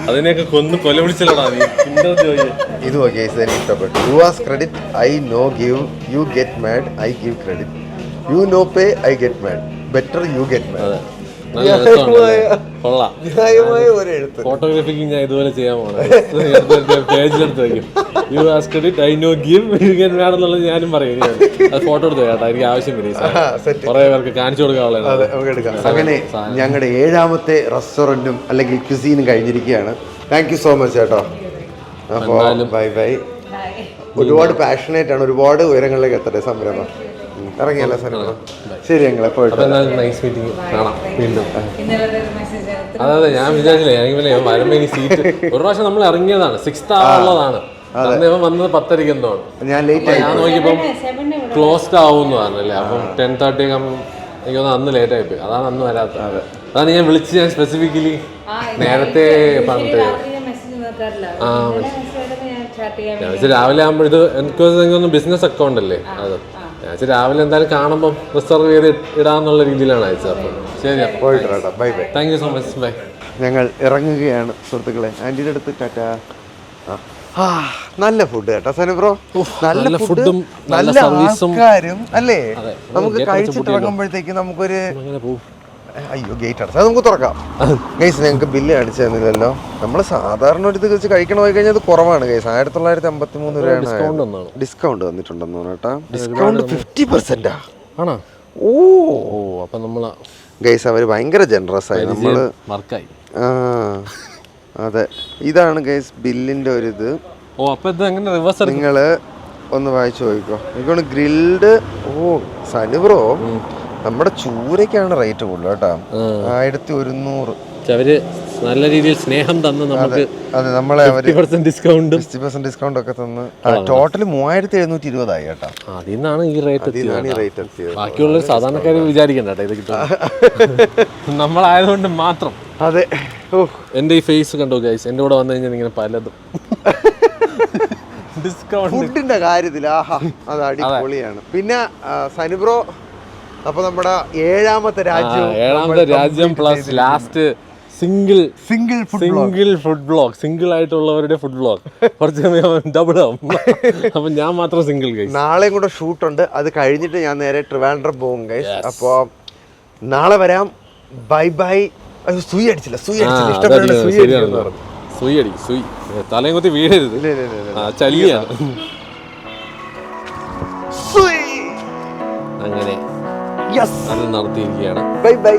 അതിനെയൊക്കെ കൊല വിളിച്ചല്ലോടാ നീ കിൻഡർ ജോയ്. ഇത് ഓക്കെ, എനിക്ക് ഇഷ്ടപ്പെട്ടു. You ask credit, I no give, you get mad, I give credit, you no pay, I get mad, better you get mad. കൊള്ളാം. ന്യായമായ ഒരു എഴുത്ത്. ഫോട്ടോഗ്രാഫിക്ക് ഞാൻ ഇതുപോലെ ചെയ്യാൻ പോകണം. പേജിലെടുത്ത് വയ്ക്കും. You ask credit, I no give, you get mad എന്നുള്ളത് ഞാനും പറയും. അത് ഫോട്ടോ എടുത്ത് കേട്ടോ, എനിക്ക് ആവശ്യം വരും. കുറെ പേർക്ക് കാണിച്ചു കൊടുക്കാനുള്ളത്. അങ്ങനെ ഞങ്ങളുടെ 7ാമത്തെ റെസ്റ്റോറന്റും അല്ലെങ്കിൽ ക്യുസീനും കഴിഞ്ഞിരിക്കുകയാണ്. താങ്ക് യു സോ മച്ച് കേട്ടോ. അപ്പോൾ ബൈ ബൈ. ഒരുപാട് പാഷനേറ്റ് ആണ്, ഒരുപാട് ഉയരങ്ങളിലേക്ക് എത്തട്ടെ സംരംഭം. ഇറങ്ങിയല്ലേ സംരംഭം. ശരി ഞങ്ങൾ എപ്പോഴും നൈസ് മീറ്റിംഗ് കാണാം വീണ്ടും. അതെ ഞാൻ വിചാരിച്ചില്ല, ഞാൻ വരുമ്പോ ഇനി സീറ്റ് ഒരു പ്രാവശ്യം നമ്മൾ ഇറങ്ങിയതാണ് 6th ആവുള്ളതാണ്. വന്നത് 10:30 എന്തോ. ഞാൻ ലേറ്റ് ആയി. ഞാൻ നോക്കിയപ്പം ക്ലോസ്ഡ് ആവുമെന്ന് പറഞ്ഞല്ലേ. അപ്പം 10:30 ഒക്കെ എനിക്ക് അന്ന് ലേറ്റ് ആയിപ്പോയി. അതാണ് അന്ന് വരാത്തത്. അതാണ് ഞാൻ വിളിച്ച് ഞാൻ സ്പെസിഫിക്കലി നേരത്തെ പറഞ്ഞിട്ട് രാവിലെ ആകുമ്പോൾ ഇത് എനിക്കൊന്ന് ബിസിനസ് അക്കൗണ്ട് അല്ലേ അത്. ഞാൻ രാവിലെ എന്തായാലും കാണുമ്പോൾ റിസർവ് ചെയ്ത് ഇടാന്നുള്ള രീതിയിലാണ് അയച്ചത്. അപ്പം ശരി, പോയിട്ട് bye bye. Thank you so much. Bye. ഞങ്ങൾ ഇറങ്ങുകയാണ് സുഹൃത്തുക്കളെ. ആൻറ്റിയുടെ അടുത്ത് ടാറ്റാ. നല്ല ഫുഡ് കേട്ടോ സനു ബ്രോ. നല്ല ഫുഡും നല്ല സർവീസും അല്ലേ. നമുക്ക് കഴിച്ചിട്ട് ഇറങ്ങുമ്പോഴത്തേക്ക് നമുക്കൊരു അയ്യോ ഗേറ്റ് അടച്ചാൽ നമുക്ക് തുറക്കാം. ഗൈസ് ഞങ്ങൾക്ക് ബില്ല് അടിച്ചു തന്നില്ലല്ലോ. നമ്മൾ സാധാരണ ഒരു ഇത് വെച്ച് കഴിക്കണം പോയി കഴിഞ്ഞാൽ അത് കുറവാണ് ഗൈസ്. 1953 രൂപയാണ് ഡിസ്കൗണ്ട് വന്നിട്ടുണ്ടെന്ന് പറഞ്ഞാ. ഡിസ്കൗണ്ട് 50%. ആണോ? ഓ അപ്പൊ നമ്മള് ഗൈസ് അവര് ഭയങ്കര ജനറസ് ആയി. നമ്മള് അതെ ഇതാണ് ഗൈസ് ബില്ലിന്റെ ഒരു ഇത്. നിങ്ങള് ഒന്ന് വായിച്ചു നോക്കിക്കോ. എനിക്കൊന്ന് ഗ്രിൽഡ്. ഓ സനു ബ്രോ നമ്മുടെ ചൂരക്കാണ് റേറ്റ് കൂടുതൽ കേട്ടോ. 1100. അവര് നല്ല രീതിയിൽ സ്നേഹം തന്ന് നമുക്ക് നമ്മളെ 50% ഡിസ്കൗണ്ട് ഒക്കെ തന്ന് ടോട്ടൽ 3720 ആയി കേട്ടോ. അതിന്നാണ് ഈ റേറ്റ്. ബാക്കിയുള്ള സാധാരണക്കാര് വിചാരിക്കണ്ട കേട്ടോ ഇത് കിട്ടും നമ്മളായതുകൊണ്ട് മാത്രം. അതെ. എന്റെ ഈ ഫേസ് കണ്ടോ ഗൈസ്, എന്റെ കൂടെ വന്നു കഴിഞ്ഞാൽ ഇങ്ങനെ പലതും ഡിസ്കൗണ്ട് ഫുഡിന്റെ കാര്യത്തിൽ അത് അടിപൊളിയാണ്. പിന്നെ സനുബ്രോ അപ്പൊ നമ്മുടെ 7ാമത്തെ രാജ്യം plus last single food blog, single ആയിട്ടുള്ളവരുടെ ഫുഡ് ബ്ലോഗ് കുറച്ച് ഡബിൾ ആവും. അപ്പൊ ഞാൻ മാത്രം സിംഗിൾ ഗൈസ്. നാളെയും കൂടെ ഷൂട്ടുണ്ട്. അത് കഴിഞ്ഞിട്ട് ഞാൻ നേരെ ട്രിവാൻഡ്രം പോകും ഗൈസ്. അപ്പൊ നാളെ വരാം. Bye bye. സൂയി അടിച്ചില്ല. സൂയി തലയും കുത്തി വീഴരുത്, ചലിയാണ്. അങ്ങനെ അത് നടത്തിയിരിക്കുകയാണ്. Bye bye.